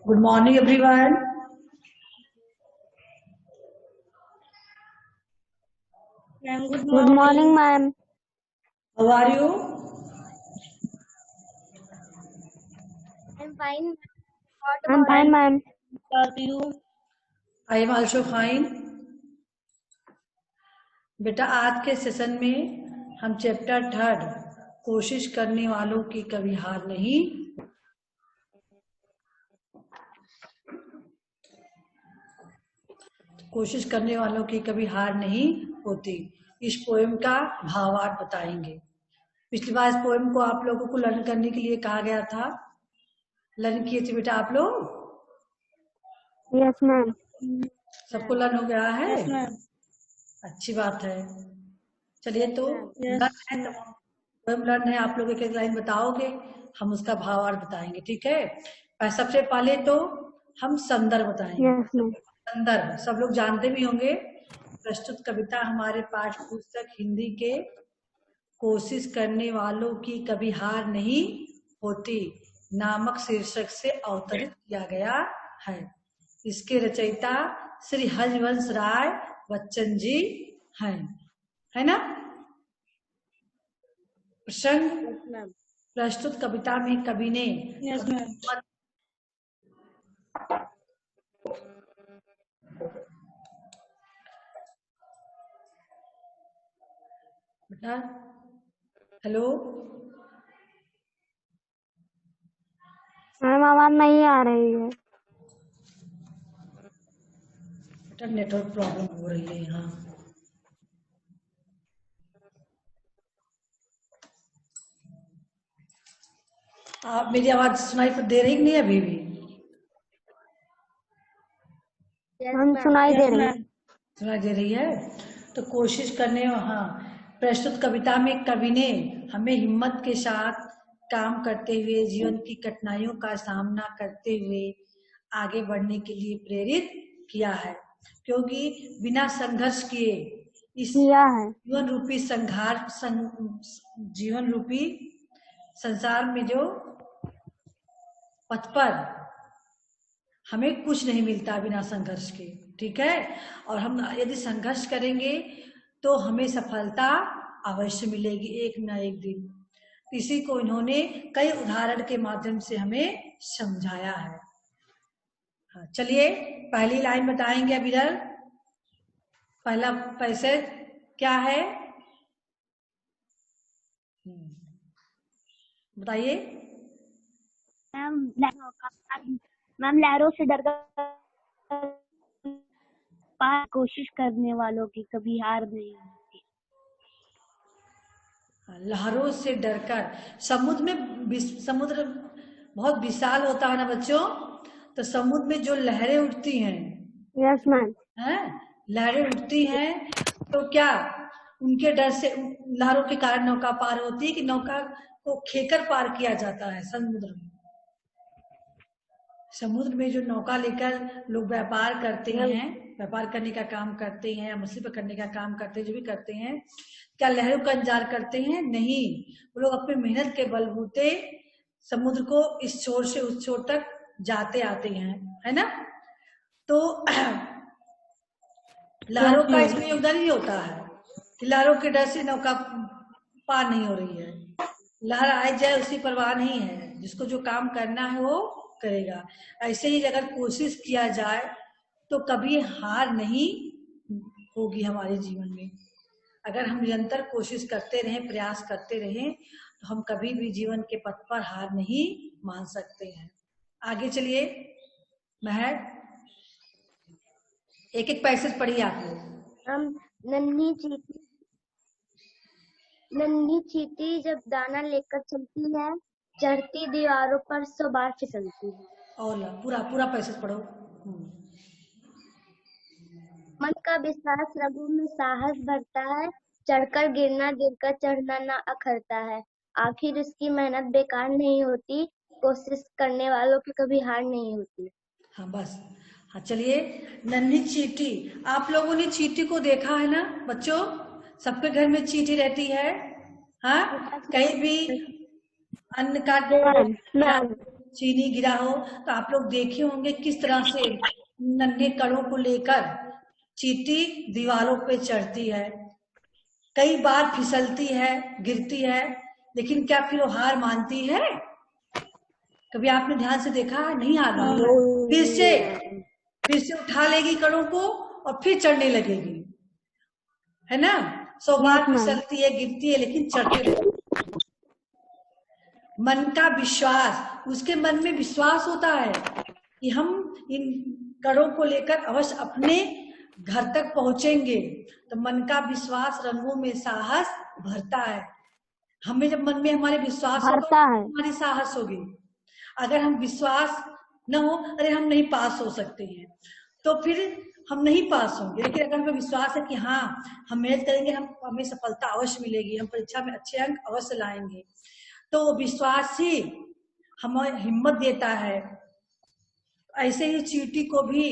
Good morning, everyone. Ma'am, good Good morning, morning. ma'am. How are you? I'm fine. What I'm about fine, ma'am. you? I am also fine. बेटा आज के session में हम chapter 3 कोशिश करने वालों की कभी हार नहीं कोशिश करने वालों की कभी हार नहीं होती। इस पोएम का भावार्थ बताएंगे। पिछली बार इस पोएम को आप लोगों को लर्न करने के लिए कहा गया था। लर्न किए थे बेटा आप लोग? Yes, ma'am. सबको लर्न हो गया है? Yes, ma'am. अच्छी बात है। चलिए तो Yes, लर्न है तो पोएम लर्न है, आप लोग एक एक लाइन बताओगे, हम उसका भावार्थ बताएंगे, ठीक है। सबसे पहले तो हम संदर्भ बताएंगे। Yes, ma'am. संदर्भ सब लोग जानते भी होंगे। प्रस्तुत कविता हमारे पाठ्य पुस्तक हिंदी के कोशिश करने वालों की कभी हार नहीं होती नामक शीर्षक से अवतरित किया गया है। इसके रचयिता श्री हरिवंश राय बच्चन जी हैं, है ना। प्रसंग yes, ma'am. प्रस्तुत कविता में कवि ने Yes, ma'am. बेटा हेलो मैम आवाज नहीं आ रही है। बेटा नेटवर्क प्रॉब्लम हो रही है यहाँ। आप मेरी आवाज सुनाई दे रही कि नहीं अभी भी? Yes, हम ma'am. सुनाई दे Yes, रही है। ma'am. सुनाई दे रही है तो कोशिश करने हाँ प्रस्तुत कविता में कवि ने हमें हिम्मत के साथ काम करते हुए जीवन की कठिनाइयों का सामना करते हुए आगे बढ़ने के लिए प्रेरित किया है, क्योंकि बिना संघर्ष किए इस किया है। जीवन रूपी संसार में जो पथ पर हमें कुछ नहीं मिलता बिना संघर्ष के, ठीक है। और हम यदि संघर्ष करेंगे तो हमें सफलता अवश्य मिलेगी एक न एक दिन। इसी को इन्होंने कई उदाहरण के माध्यम से हमें समझाया है। हाँ, चलिए पहली लाइन बताएंगे अब इधर। पहला पैसेज क्या है बताइए। मैम लहरों से डरकर पार कोशिश करने वालों की कभी हार नहीं होती। लहरों से डरकर समुद्र बहुत विशाल होता है ना बच्चों, तो समुद्र में जो लहरें उठती हैं, यस मैम, हैं लहरें उठती हैं तो क्या उनके डर से लहरों के कारण नौका पार होती है कि नौका को खेकर पार किया जाता है। समुद्र में जो नौका लेकर लोग व्यापार करते हैं, व्यापार करने का काम करते हैं, मछली पकड़ने का काम करते हैं, जो भी करते हैं, क्या लहरों का इंतजार करते हैं? नहीं, वो लोग अपने मेहनत के बलबूते समुद्र को इस छोर से उस छोर तक जाते आते हैं, है ना। तो लहरों का इसमें योगदान ही होता है कि लहरों के डर से नौका पार नहीं हो रही है। लहर आए जाए उसकी परवाह नहीं है, जिसको जो काम करना है वो करेगा। ऐसे ही अगर कोशिश किया जाए तो कभी हार नहीं होगी हमारे जीवन में। अगर हम निरंतर कोशिश करते रहें, प्रयास करते रहें, तो हम कभी भी जीवन के पथ पर हार नहीं मान सकते हैं। आगे चलिए महक, एक एक पैसेज पढ़िए आप लोग। हम नन्ही चींटी जब दाना लेकर चलती है, चढ़ती दीवारों पर 100 बार फिसलती है। और पूरा पूरा पैसेज पढ़ो। मन का विश्वास रगों में साहस भरता है, चढ़कर गिरना गिरकर चढ़ना ना अखरता है। आखिर इसकी मेहनत बेकार नहीं होती, कोशिश करने वालों की कभी हार नहीं होती। हाँ बस, हाँ चलिए। नन्ही चींटी, आप लोगों ने चींटी को देखा है ना बच्चों? सबके घर में चींटी रहती है। हाँ, कहीं भी अन्न का चीनी गिरा हो, तो आप लोग देखे होंगे किस तरह से नन्हे कणों को लेकर चींटी दीवारों पे चढ़ती है, कई बार फिसलती है, गिरती है, लेकिन क्या फिर वो हार मानती है? कभी आपने ध्यान से देखा? नहीं हार मानती, फिर से उठा लेगी कणों को और फिर चढ़ने लगेगी, है ना? 100 बार फिसलती है, गिरती है, लेकिन चढ़ती रहती। मन का विश्वास, उसके मन में विश्वास होता है कि हम इन कणों को लेकर अवश्य अपने घर तक पहुंचेंगे। तो मन का विश्वास रंगों में साहस भरता है। हमें जब मन में हमारे विश्वास होगा, हमारी साहस होगी। अगर हम विश्वास न हो, अरे हम नहीं पास हो सकते हैं, तो फिर हम नहीं पास होंगे। लेकिन अगर हमें विश्वास है कि हाँ, हम मेहनत करेंगे, हमें सफलता अवश्य मिलेगी, हम परीक्षा में अच्छे अंक अवश्य लाएंगे, तो विश्वास ही हमें हिम्मत देता है। ऐसे ही चींटी को भी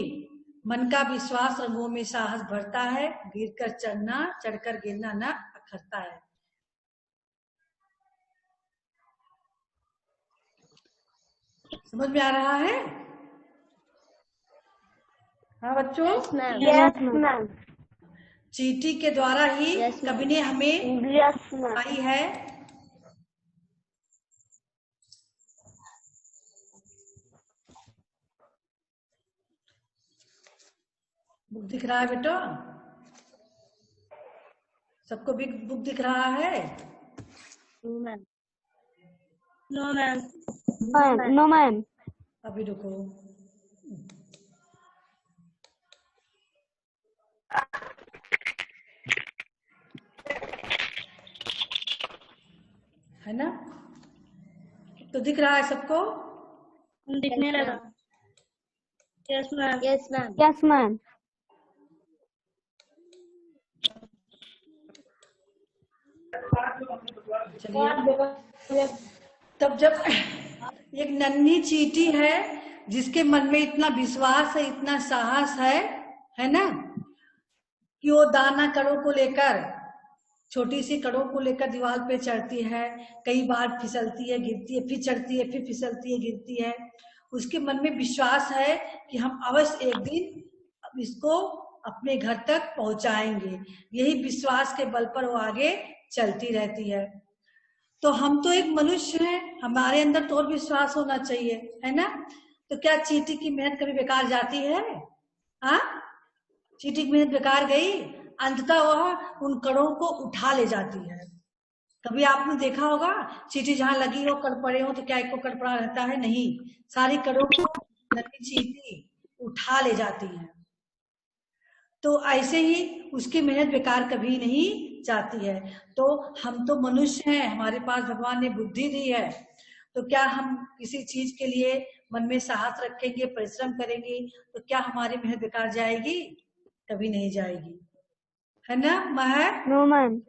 मन का विश्वास रंगों में साहस भरता है, गिरकर चढ़ना, चढ़कर गिरना न अखरता है। समझ में आ रहा है? हाँ बच्चों? Yes ma'am. चींटी के द्वारा ही कवि ने हमें आई है बुक दिख रहा है बेटा? सबको भी बुक दिख रहा है? No ma'am. No ma'am. अभी रुको, है ना? तो दिख रहा है सबको? दिखने लगा। Yes ma'am. Yes ma'am. Yes ma'am. चलिए, तब जब एक नन्ही चींटी है जिसके मन में इतना विश्वास है, इतना साहस है ना, कि वो दाना कणों को लेकर, छोटी सी कणों को लेकर दीवार पे चढ़ती है, कई बार फिसलती है, गिरती है, फिर चढ़ती है, फिर फिसलती है, गिरती है। उसके मन में विश्वास है कि हम अवश्य एक दिन इसको अपने घर तक पहुंचाएंगे। यही विश्वास के बल पर वो आगे चलती रहती है। तो हम तो एक मनुष्य हैं, हमारे अंदर तो और विश्वास होना चाहिए, है ना? तो क्या चींटी की मेहनत कभी बेकार जाती है? हाँ, चींटी की मेहनत बेकार गई? अंततः वह उन कणों को उठा ले जाती है। कभी आपने देखा होगा चींटी जहां लगी हो, कण पड़े हो, तो क्या एक को कण पड़ा रहता है? नहीं, सारी कणों को नन्ही चींटी उठा ले जाती है। तो ऐसे ही उसकी मेहनत बेकार कभी नहीं जाती है। तो हम तो मनुष्य हैं, हमारे पास भगवान ने बुद्धि दी है, तो क्या हम किसी चीज के लिए मन में साहस रखेंगे, परिश्रम करेंगे, तो क्या हमारी मेहनत बेकार जाएगी? कभी नहीं जाएगी, है ना Mahak? No ma'am.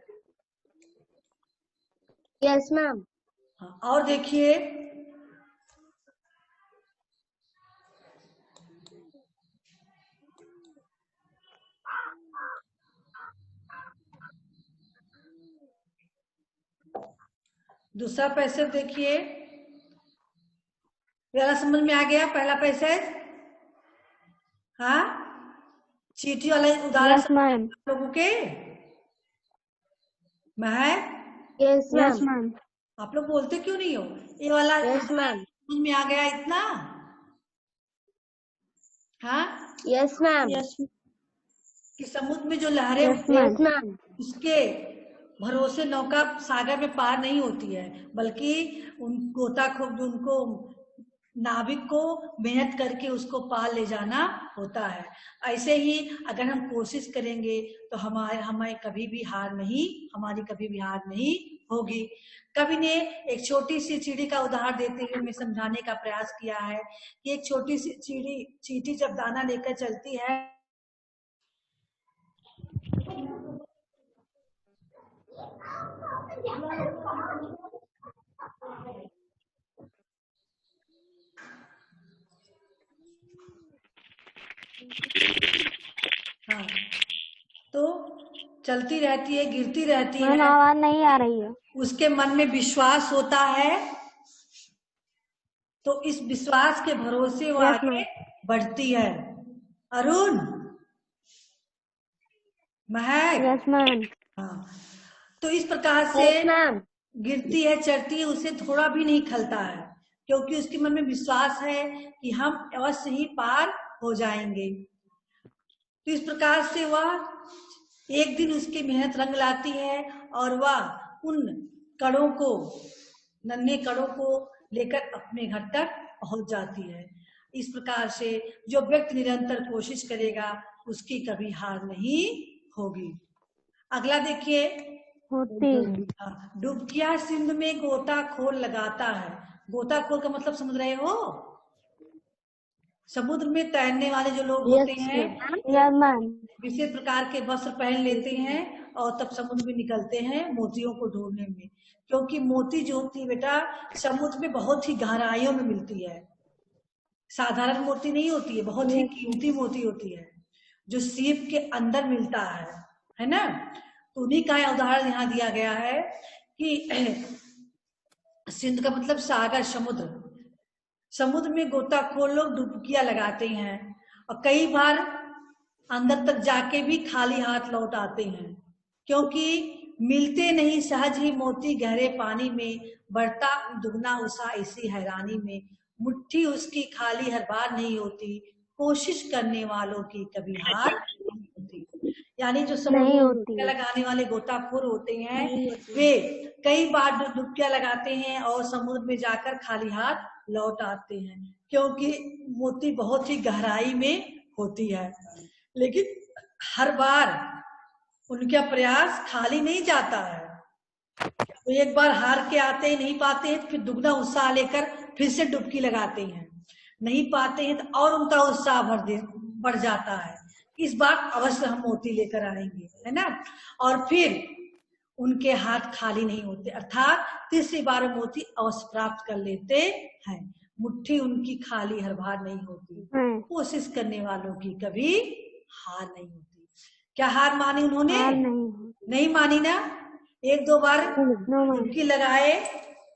Yes ma'am. हाँ, और देखिए, दूसरा पैसेज देखिए, जरा समझ में आ गया पहला पैसेज? हाँ, चींटी वाला उदाहरण लोगों के महक? Yes ma'am. आप लोग बोलते क्यों नहीं हो? ये वाला यस मैम। समझ में आ गया इतना? हाँ, यस मैम। कि समुद्र में जो लहरें यस मैम। उसके भरोसे नौका सागर में पार नहीं होती है, बल्कि उन गोताखोर, उनको नाविक को मेहनत करके उसको पार ले जाना होता है। ऐसे ही अगर हम कोशिश करेंगे तो हमारी कभी भी हार नहीं होगी। कवि ने एक छोटी सी चींटी का उदाहरण देते हुए हमें समझाने का प्रयास किया है कि एक छोटी सी चींटी जब दाना लेकर चलती है, हाँ, तो चलती रहती है, गिरती रहती है, आवाज नहीं आ रही है। उसके मन में विश्वास होता है तो इस विश्वास के भरोसे वो Yes, आगे बढ़ती है। अरुण, महक, Yes, ma'am. हाँ, तो इस प्रकार से यस मैम। गिरती है चढ़ती है, उसे थोड़ा भी नहीं खलता है, क्योंकि उसके मन में विश्वास है कि हम अवश्य ही पार हो जाएंगे। तो इस प्रकार से वह एक दिन उसकी मेहनत रंग लाती है और वह उन कड़ों को, नन्हे कड़ों को लेकर अपने घर तक पहुंच जाती है। इस प्रकार से जो व्यक्ति निरंतर कोशिश करेगा उसकी कभी हार नहीं होगी। अगला देखिए, होती है। डुबकिया सिंध में गोताखोर लगाता है। गोताखोर का मतलब समझ रहे हो? समुद्र में तैरने वाले जो लोग होते हैं Yes, ma'am. विशेष प्रकार के वस्त्र पहन लेते हैं और तब समुद्र में निकलते हैं मोतियों को ढूंढने में, क्योंकि मोती जो होती है बेटा समुद्र में बहुत ही गहराइयों में मिलती है, साधारण मोती नहीं होती है, बहुत ही कीमती मोती होती है जो सीप के अंदर मिलता है ना। तो उन्हीं का उदाहरण यहाँ दिया गया है कि सिंध का मतलब सागर, समुद्र। समुद्र में गोताखोर लोग डुबकियां लगाते हैं और कई बार अंदर तक जाके भी खाली हाथ लौट आते हैं, क्योंकि मिलते नहीं सहज ही मोती गहरे पानी में, बढ़ता दुगना उत्साह इसी हैरानी में, मुट्ठी उसकी खाली हर बार नहीं होती, कोशिश करने वालों की कभी हार नहीं होती। यानी जो समुद्र में डुबकियां लगाने वाले गोताखोर होते हैं वे कई बार डुबकियां लगाते हैं और समुद्र में जाकर खाली हाथ लौट आते हैं, क्योंकि मोती बहुत ही गहराई में होती है। लेकिन हर बार उनका प्रयास खाली नहीं जाता है, तो एक बार हार के आते ही नहीं पाते हैं तो फिर दुगना उत्साह लेकर फिर से डुबकी लगाते हैं, नहीं पाते हैं तो और उनका उत्साह बढ़ जाता है, इस बार अवश्य हम मोती लेकर आएंगे, है ना। और फिर उनके हाथ खाली नहीं होते, अर्थात तीसरी बार मोती अवश्य प्राप्त कर लेते हैं। मुट्ठी उनकी खाली हर बार नहीं होती, कोशिश करने वालों की कभी हार नहीं होती। क्या हार मानी उन्होंने? नहीं मानी ना। एक दो बार डुबकी लगाए,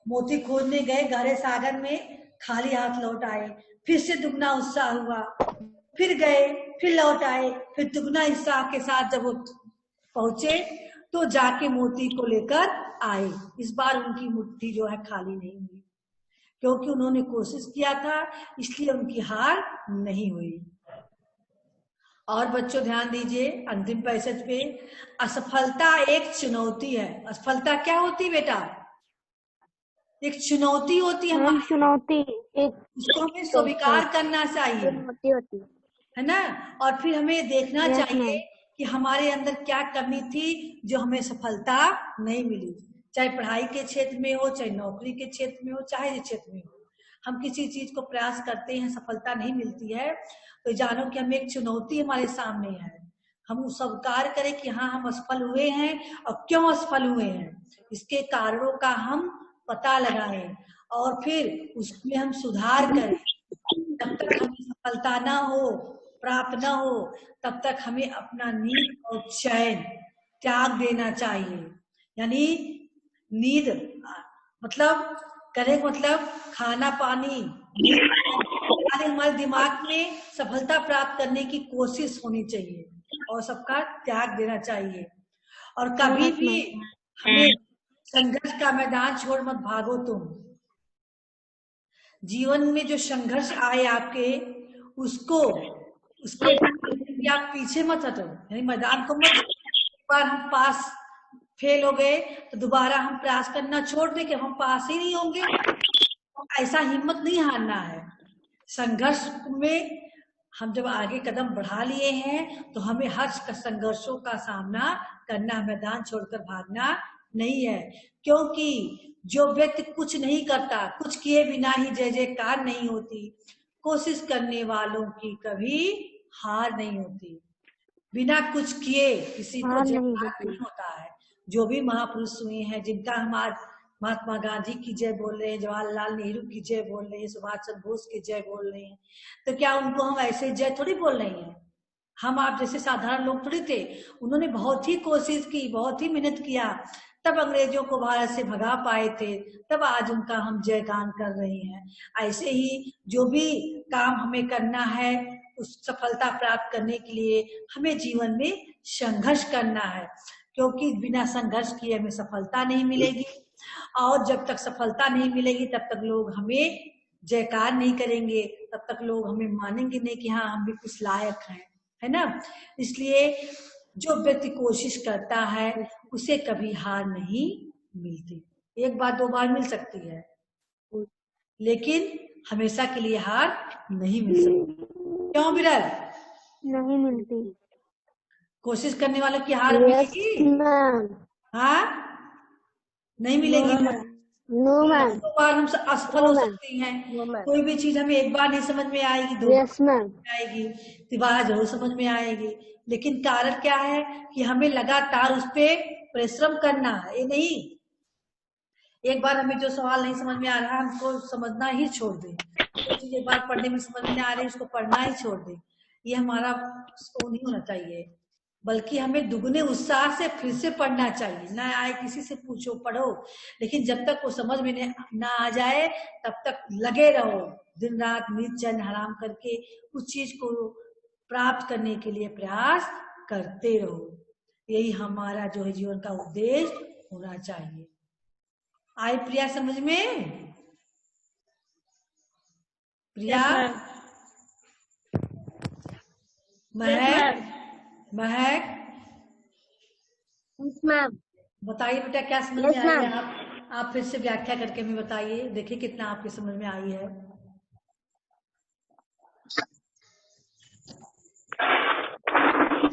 मोती खोजने गए गहरे सागर में, खाली हाथ लौट आए, फिर से दुगना उत्साह हुआ, फिर गए, फिर लौट आए, फिर दुगना उत्साह के साथ जब वो पहुंचे तो जाके मोती को लेकर आए। इस बार उनकी मुट्ठी जो है खाली नहीं हुई, क्योंकि उन्होंने कोशिश किया था, इसलिए उनकी हार नहीं हुई। और बच्चों ध्यान दीजिए अंतिम पैसेज पे, असफलता एक चुनौती है। असफलता क्या होती बेटा? एक चुनौती होती है हमारी, चुनौती उसको हमें स्वीकार करना चाहिए, है ना। और फिर हमें देखना चाहिए कि हमारे अंदर क्या कमी थी जो हमें सफलता नहीं मिली, चाहे पढ़ाई के क्षेत्र में हो, चाहे नौकरी के क्षेत्र में हो, चाहे जिस क्षेत्र में हो। हम किसी चीज को प्रयास करते हैं, सफलता नहीं मिलती है, तो जानो कि हमें एक चुनौती हमारे सामने है। हम स्वीकार करें कि हाँ हम असफल हुए हैं, और क्यों असफल हुए हैं इसके कारणों का हम पता लगाएं और फिर उसमें हम सुधार करें। जब तक हमें सफलता ना हो, प्राप्त ना हो, तब तक हमें अपना नींद और चैन त्याग देना चाहिए। यानी नींद मतलब करे मतलब खाना पानी, हमारे दिमाग में सफलता प्राप्त करने की कोशिश होनी चाहिए और सबका त्याग देना चाहिए। और कभी भी हमें संघर्ष का मैदान छोड़ मत भागो तुम। जीवन में जो संघर्ष आए आपके, उसके आप पीछे मत हटो, यानी मैदान को मत। एक बार हम पास फेल हो गए तो दोबारा हम प्रयास करना छोड़ दें कि हम पास ही नहीं होंगे, ऐसा हिम्मत नहीं हारना है। संघर्ष में हम जब आगे कदम बढ़ा लिए हैं तो हमें हर संघर्षों का सामना करना, मैदान छोड़कर भागना नहीं है। क्योंकि जो व्यक्ति कुछ नहीं करता, कुछ किए बिना ही जय जयकार नहीं होती। कोशिश करने वालों की कभी हार नहीं होती। बिना कुछ किए किसी को जयकार नहीं होता है। जो भी महापुरुष हुए हैं, जिनका हम आज महात्मा गांधी की जय बोल रहे हैं, जवाहरलाल नेहरू की जय बोल रहे हैं, सुभाष चंद्र बोस की जय बोल रहे हैं, तो क्या उनको हम ऐसे जय थोड़ी बोल रहे हैं? हम आप जैसे साधारण लोग थोड़ी थे। उन्होंने बहुत ही कोशिश की, बहुत ही मेहनत किया, तब अंग्रेजों को भारत से भगा पाए थे, तब आज उनका हम जयगान कर रहे हैं। ऐसे ही जो भी काम हमें करना है उस सफलता प्राप्त करने के लिए हमें जीवन में संघर्ष करना है, क्योंकि बिना संघर्ष किए हमें सफलता नहीं मिलेगी। और जब तक सफलता नहीं मिलेगी तब तक लोग हमें जयकार नहीं करेंगे, तब तक लोग हमें मानेंगे नहीं कि हाँ हम भी कुछ लायक हैं, है ना। इसलिए जो व्यक्ति कोशिश करता है उसे कभी हार नहीं मिलती। एक बार दो बार मिल सकती है, लेकिन हमेशा के लिए हार नहीं मिल सकती। क्यों बिरल? नहीं मिलती। कोशिश करने वालों की हार मिलेगी? हाँ, नहीं मिलेगी। दो बार हम असफल हो सकते हैं। कोई भी चीज हमें एक बार नहीं समझ में आएगी, दो बार आएगी, दोबारा जरूर समझ में आएगी। लेकिन कारण क्या है कि हमें लगातार उस पे परिश्रम करना है। ये नहीं एक बार हमें जो सवाल नहीं समझ में आ रहा है उसको समझना ही छोड़ दें, जो चीज एक बार पढ़ने में समझ में आ रही है उसको पढ़ना ही छोड़ दें। ये हमारा वो नहीं होना चाहिए, बल्कि हमें दुगने उत्साह से फिर से पढ़ना चाहिए। ना आए किसी से पूछो, पढ़ो, लेकिन जब तक वो समझ में ना आ जाए तब तक लगे रहो, दिन रात नींद चैन हराम करके उस चीज को प्राप्त करने के लिए प्रयास करते रहो। यही हमारा जो है जीवन का उद्देश्य होना चाहिए। आई प्रिया समझ में? प्रिया, महक, महक बताइए बेटा क्या समझ में आई है? आप फिर से व्याख्या करके हमें बताइए, देखिए कितना आपके समझ में आई है।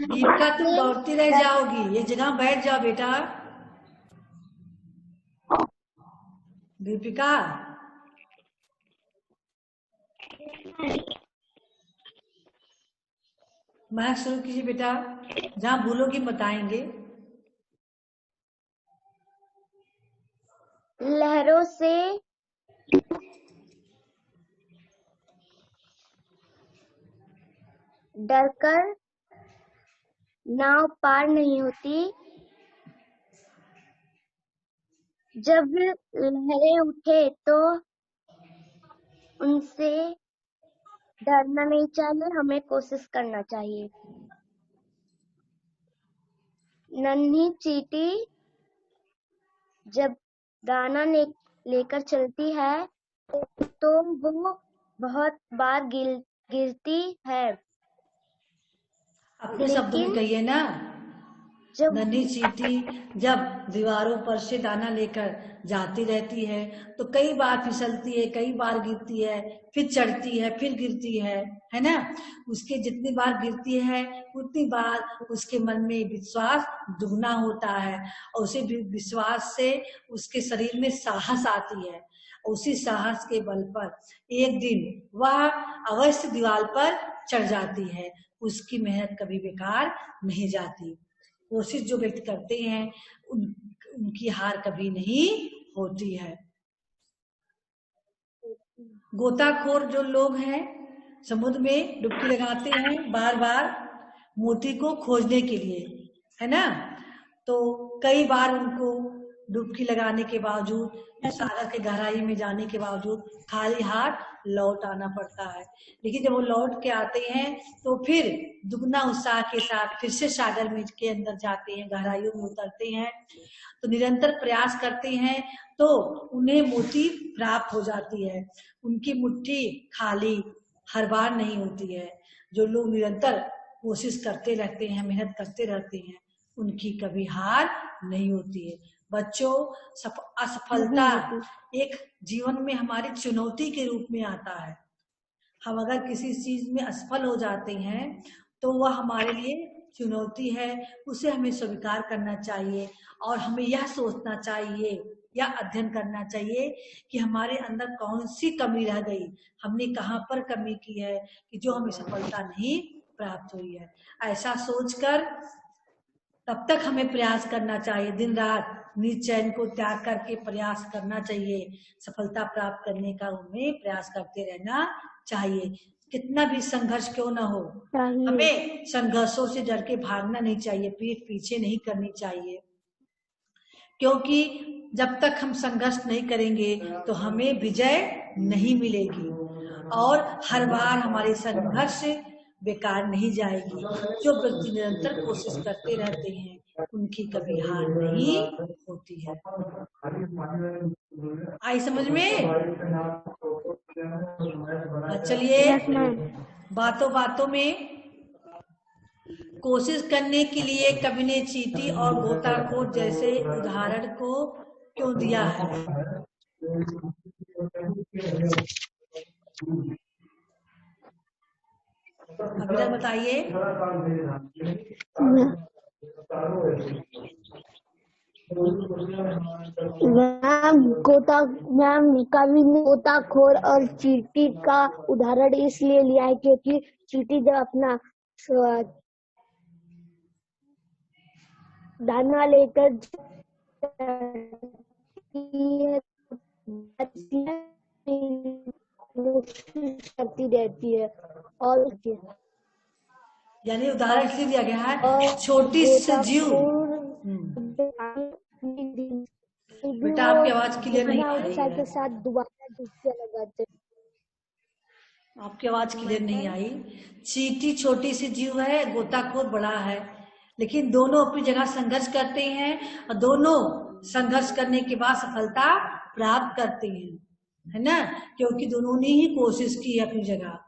दीपिका तुम दौड़ती रह जाओगी, ये जगह बैठ जाओ बेटा। दीपिका महक शुरू कीजिए बेटा, जहाँ भूलोगी बताएंगे। लहरों से डरकर नाव पार नहीं होती, जब लहरें उठे तो उनसे डरना नहीं चाहिए, हमें कोशिश करना चाहिए। नन्ही चींटी जब दाना लेकर चलती है तो वो बहुत बार गिरती है, अपने शब्दों में कहिए ना। नन्ही चींटी जब दीवारों पर से दाना लेकर जाती रहती है तो कई बार फिसलती है, कई बार गिरती है, फिर चढ़ती है, फिर गिरती है ना। उसके जितनी बार गिरती है उतनी बार उसके मन में विश्वास दुगना होता है, और उसे विश्वास से उसके शरीर में साहस आती है। उसी साहस के बल पर एक दिन वह अवश्य दीवार पर चढ़ जाती है। उसकी मेहनत कभी बेकार नहीं जाती। कोशिश जो व्यक्ति करते हैं उनकी हार कभी नहीं होती है। गोताखोर जो लोग हैं समुद्र में डुबकी लगाते हैं बार बार मोती को खोजने के लिए, है ना। तो कई बार उनको डुबकी लगाने के बावजूद, सागर के गहराई में जाने के बावजूद खाली हाथ लौट आना पड़ता है। लेकिन जब वो लौट के आते हैं तो फिर दुगना उत्साह के साथ फिर से सागर में के अंदर जाते हैं, गहराइयों में उतरते हैं, तो निरंतर प्रयास करते हैं तो उन्हें मोती प्राप्त हो जाती है। उनकी मुट्ठी खाली हर बार नहीं होती है। जो लोग निरंतर कोशिश करते रहते हैं, मेहनत करते रहते हैं, उनकी कभी हार नहीं होती है। बच्चों, असफलता एक जीवन में हमारी चुनौती के रूप में आता है। हम अगर किसी चीज में असफल हो जाते हैं तो वह हमारे लिए चुनौती है, उसे हमें स्वीकार करना चाहिए और हमें यह सोचना चाहिए या अध्ययन करना चाहिए कि हमारे अंदर कौन सी कमी रह गई, हमने कहाँ पर कमी की है कि जो हमें सफलता नहीं प्राप्त हुई है। ऐसा सोचकर तब तक हमें प्रयास करना चाहिए, दिन रात नींद चैन को त्याग करके प्रयास करना चाहिए। सफलता प्राप्त करने का हमें प्रयास करते रहना चाहिए, कितना भी संघर्ष क्यों ना हो। हमें संघर्षों से डर के भागना नहीं चाहिए, पीठ पीछे नहीं करनी चाहिए, क्योंकि जब तक हम संघर्ष नहीं करेंगे तो हमें विजय नहीं मिलेगी, और हर बार हमारी संघर्ष बेकार नहीं जाएगी। जो व्यक्ति निरंतर कोशिश करते रहते हैं उनकी कभी हार नहीं होती है। आई समझ में? चलिए, यस मैम। बातों बातों में कोशिश करने के लिए कवि ने चींटी और गोताखोर जैसे उदाहरण को क्यों दिया है? अभी बताइए। मैम कवि ने गोताखोर और चींटी का उदाहरण इसलिए लिया है क्योंकि चींटी जब अपना दाना लेकर कोशिश करती रहती है, और यानी उदाहरण इसलिए दिया गया है, छोटी सी जीव। बेटा आपकी आवाज क्लियर नहीं आ रही है। के साथ दोबारा डुबकी लगाते। आपकी आवाज क्लियर नहीं आई। चींटी छोटी सी जीव है, गोताखोर बड़ा है, लेकिन दोनों अपनी जगह संघर्ष करते हैं और दोनों संघर्ष करने के बाद सफलता प्राप्त करते हैं, है ना, क्योंकि दोनों ने ही कोशिश की है अपनी जगह।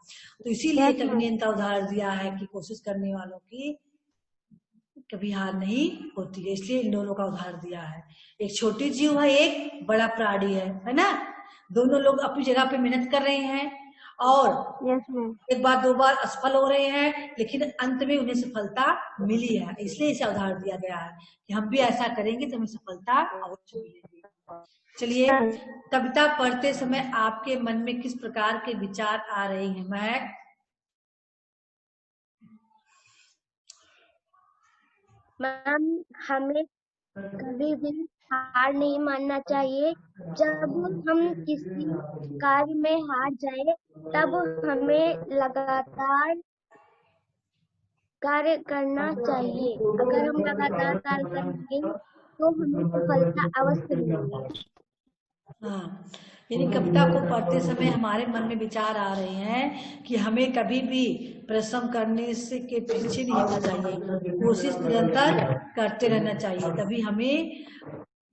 तो इसीलिए कवि ने इनका उदाहरण दिया है कि कोशिश करने वालों की कभी हार नहीं होती है, इसलिए इन दोनों का उदाहरण दिया है। एक छोटी जीव है, एक बड़ा प्राणी है ना। दोनों लोग अपनी जगह पे मेहनत कर रहे हैं और एक बार दो बार असफल हो रहे हैं, लेकिन अंत में उन्हें सफलता मिली है। इसलिए इसे उदाहरण दिया गया है कि हम भी ऐसा करेंगे तो हमें सफलता अवश्य मिलेगी। चलिए, कविता पढ़ते समय आपके मन में किस प्रकार के विचार आ रहे हैं? महक? मैम, हमें कभी भी हार नहीं मानना चाहिए। जब हम किसी कार्य में हार जाए तब हमें लगातार कार्य करना चाहिए। अगर हम लगातार कार्य करेंगे तो हमें सफलता अवश्य मिलेगी। हाँ, यानी कविता को पढ़ते समय हमारे मन में विचार आ रहे हैं कि हमें कभी भी परिश्रम करने से के पीछे नहीं हटना चाहिए, कोशिश निरंतर करते रहना चाहिए, तभी हमें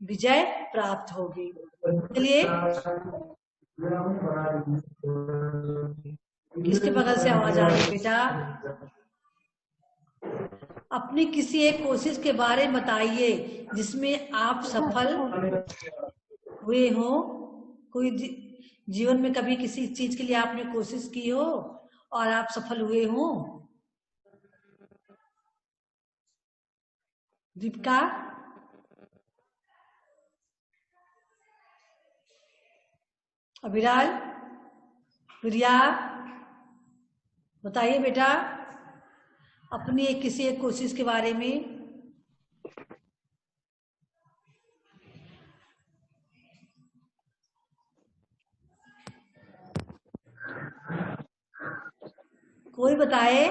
विजय प्राप्त होगी। चलिए, किसके बगल से आवाज आ रही है बेटा? अपनी किसी एक कोशिश के बारे में बताइए जिसमें आप सफल हुए हो। कोई जीवन में कभी किसी चीज के लिए आपने कोशिश की हो और आप सफल हुए हो? दीपिका? अभिलाल? प्रिया? बताइए बेटा अपनी किसी एक कोशिश के बारे में। कोई बताए?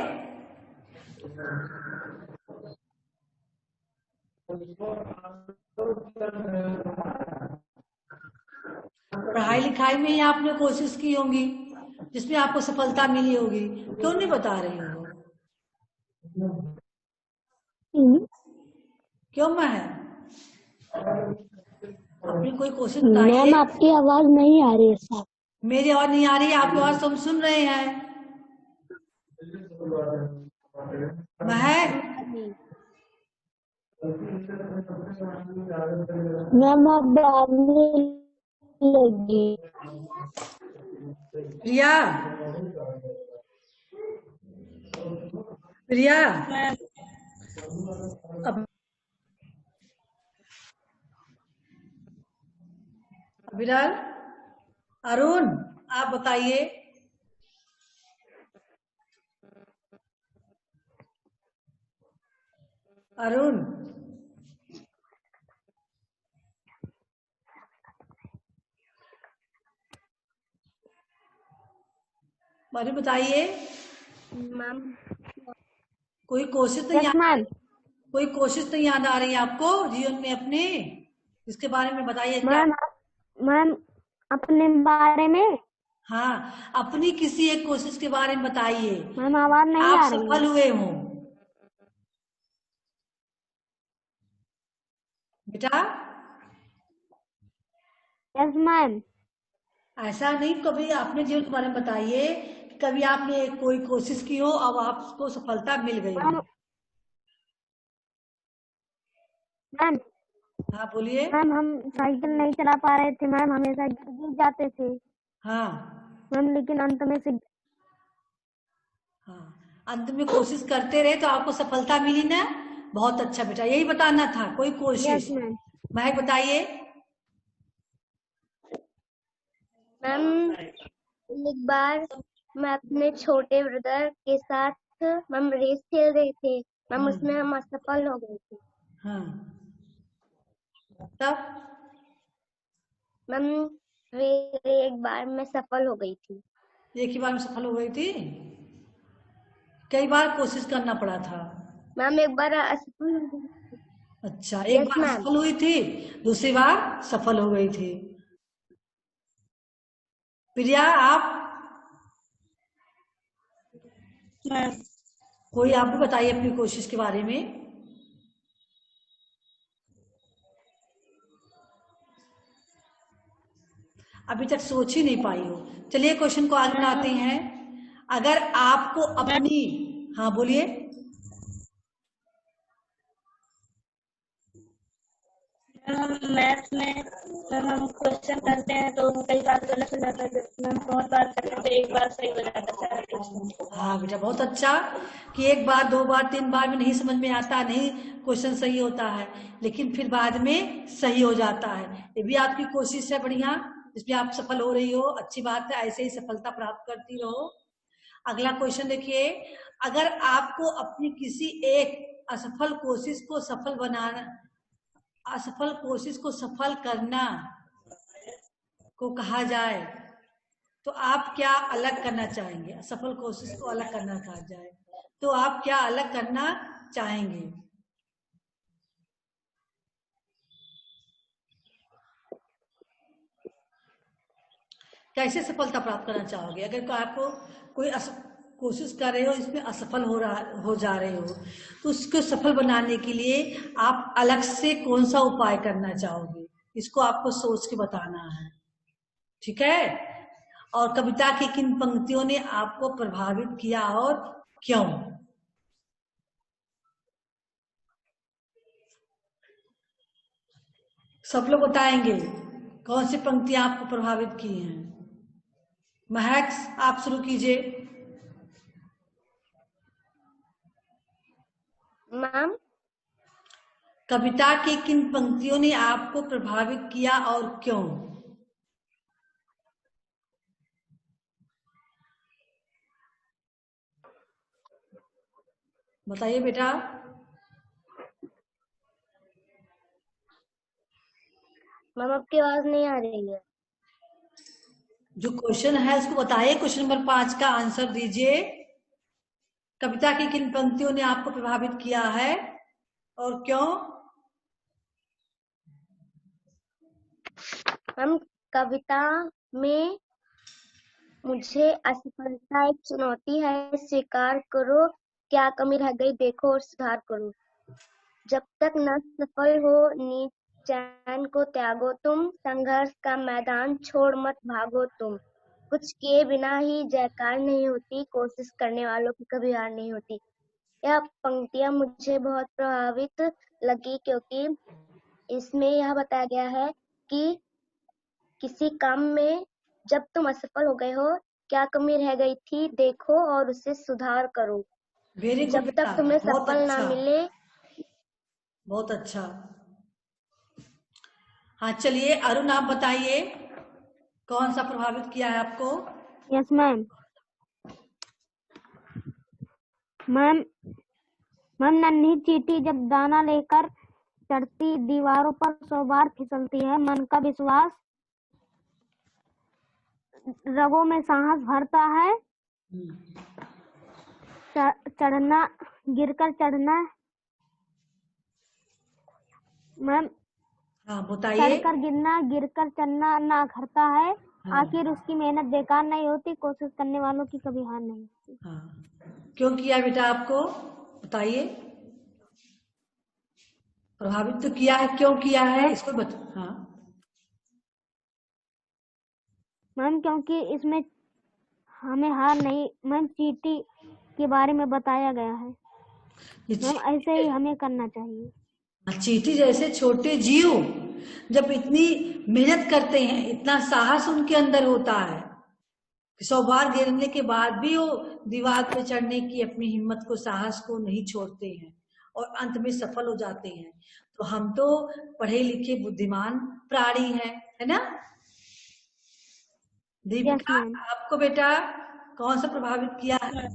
पढ़ाई लिखाई में ही आपने कोशिश की होगी जिसमें आपको सफलता मिली होगी, क्यों नहीं बता रही हो? क्यों मैं है? अपनी कोई कोशिश बताइए। मैम आपकी आवाज नहीं आ रही है साहब। मेरी आवाज नहीं आ रही है? आपकी आवाज तो हम सुन रहे हैं। महक? मैम आप आने लगी। प्रिया? प्रिया? अभिलाल? अरुण आप बताइए। अरुण? बारे बताइए। मैम कोई कोशिश तो याद, कोई कोशिश तो याद आ रही है आपको जीवन में अपने? इसके बारे में बताइए क्या। मैम मैम अपने बारे में। हाँ, अपनी किसी एक कोशिश के बारे में बताइए, मैम आवाज नहीं आप आ रही सफल है। हुए हो बेटा। Yes ma'am. ऐसा नहीं, कभी अपने जीवन के बारे में बताइए कि कभी आपने कोई कोशिश की हो, अब आपको सफलता मिल गई हो। मैम मैम हाँ बोलिए। मैम हम साइकिल नहीं चला पा रहे थे मैम, हमेशा गिर जाते थे हाँ मैम, लेकिन अंत में से। हाँ, अंत में कोशिश करते रहे तो आपको सफलता मिली ना। बहुत अच्छा बेटा, यही बताना था, कोई यस कोशिश। मैम। महक बताइए। मैम एक बार मैं अपने छोटे ब्रदर के साथ मैम रेस खेल रहे थे मैम, उसमें हम असफल हो गए थे हाँ, तब मैम। फिर एक बार मैं सफल हो गई थी एक ही बार में सफल हो गई थी, कई बार कोशिश करना पड़ा था। मैम। एक बार असफल हो गई। अच्छा, एक यस बार मैम। सफल हुई थी, दूसरी बार सफल हो गई थी। प्रिया आप, मैम कोई आप भी बताइए अपनी कोशिश के बारे में। अभी तक सोच ही नहीं पाई हो। चलिए क्वेश्चन को आगे बढ़ाते हैं। अगर आपको अपनी, हाँ बोलिए। मैथ में जब हम क्वेश्चन करते हैं तो कई बार गलत हो जाता है मैम, बहुत बार करते हैं तो एक बार सही हो जाता है। हाँ बेटा, बहुत अच्छा कि एक बार, दो बार, तीन बार में नहीं समझ में आता, नहीं क्वेश्चन सही होता है, लेकिन फिर बाद में सही हो जाता है। ये भी आपकी कोशिश है बढ़िया, जिसमें आप सफल हो रही हो, अच्छी बात है, ऐसे ही सफलता प्राप्त करती रहो। अगला क्वेश्चन देखिए। अगर आपको अपनी किसी एक असफल कोशिश को सफल बनाना, असफल कोशिश को सफल करना को कहा जाए तो आप क्या अलग करना चाहेंगे। असफल कोशिश को अलग करना कहा जाए तो आप क्या अलग करना चाहेंगे। कैसे सफलता प्राप्त करना चाहोगे। अगर आपको कोई कोशिश कर रहे हो, इसमें असफल हो जा रहे हो, तो उसको सफल बनाने के लिए आप अलग से कौन सा उपाय करना चाहोगे, इसको आपको सोच के बताना है, ठीक है। और कविता की किन पंक्तियों ने आपको प्रभावित किया और क्यों। सब लोग बताएंगे कौन सी पंक्तियां आपको प्रभावित की हैं। महक आप शुरू कीजिए। मैम कविता की किन पंक्तियों ने आपको प्रभावित किया और क्यों। बताइए बेटा। मैम आपकी आवाज नहीं आ रही है। जो क्वेश्चन है उसको बताइए, क्वेश्चन नंबर 5 का आंसर दीजिए। कविता की किन पंक्तियों ने आपको प्रभावित किया है और क्यों। मैम कविता में मुझे असफलता एक चुनौती है, स्वीकार करो, क्या कमी रह गई देखो और सुधार करो। जब तक न सफल हो नीच चैन को त्यागो तुम, संघर्ष का मैदान छोड़ मत भागो तुम। कुछ किए बिना ही जयकार नहीं होती, कोशिश करने वालों की कभी हार नहीं होती। यह पंक्तियां मुझे बहुत प्रभावित लगी, क्योंकि इसमें यह बताया गया है कि किसी काम में जब तुम असफल हो गए हो, क्या कमी रह गई थी देखो और उसे सुधार करो। वेरी गुड जब बेटा, तक तुम्हें बहुत सफल ना अच्छा, मिले। बहुत अच्छा। हाँ चलिए अरुण आप बताइए, कौन सा प्रभावित किया है आपको। Yes ma'am. मैम मैम नन्ही चींटी जब दाना लेकर चढ़ती दीवारों पर 100 बार फिसलती है, मन का विश्वास रगों में साहस भरता है, चढ़ना गिरकर चढ़ना। मैम हाँ बताइए। चढ़कर गिरना गिरकर चढ़ना ना अखरता है, हाँ आखिर उसकी मेहनत बेकार नहीं होती, कोशिश करने वालों की कभी हार नहीं होती। हाँ, क्यों किया बेटा आपको, बताइए। प्रभावित तो किया है, क्यों किया है इसको बता। हाँ मैम क्योंकि इसमें हमें हार नहीं, मैम चींटी के बारे में बताया गया है, ये मैम ऐसे ही हमें करना चाहिए। चींटी जैसे छोटे जीव जब इतनी मेहनत करते हैं, इतना साहस उनके अंदर होता है कि 100 बार गिरने के बाद भी वो दीवार पे चढ़ने की अपनी हिम्मत को, साहस को नहीं छोड़ते हैं और अंत में सफल हो जाते हैं। तो हम तो पढ़े लिखे बुद्धिमान प्राणी हैं, है ना। Yes Deepika ma'am. आपको बेटा कौन सा प्रभावित किया है?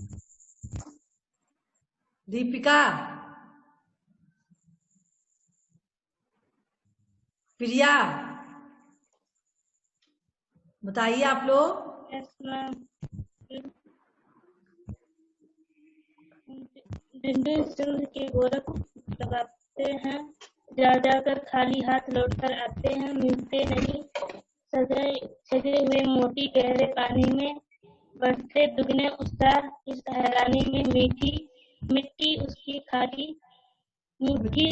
दीपिका, प्रिया, बताइए आप लोग। Yes ma'am. बिंदु सिंह के गोरख लगाते हैं, जा जाकर खाली हाथ लौटकर आते हैं, मिलते नहीं सजे हुए मोती गहरे पानी में, बढ़ते दुगने उत्साह इस हैरानी में, मिट्टी उसकी खाली मुट्ठी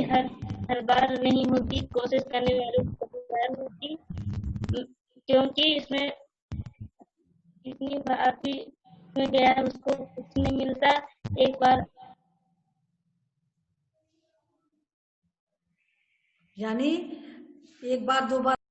हर बार नहीं होती, कोशिश करने वालों को कभी हार होती, क्योंकि इसमें इतनी बार भी में गया है उसको कुछ नहीं मिलता, एक बार यानी एक बार दो बार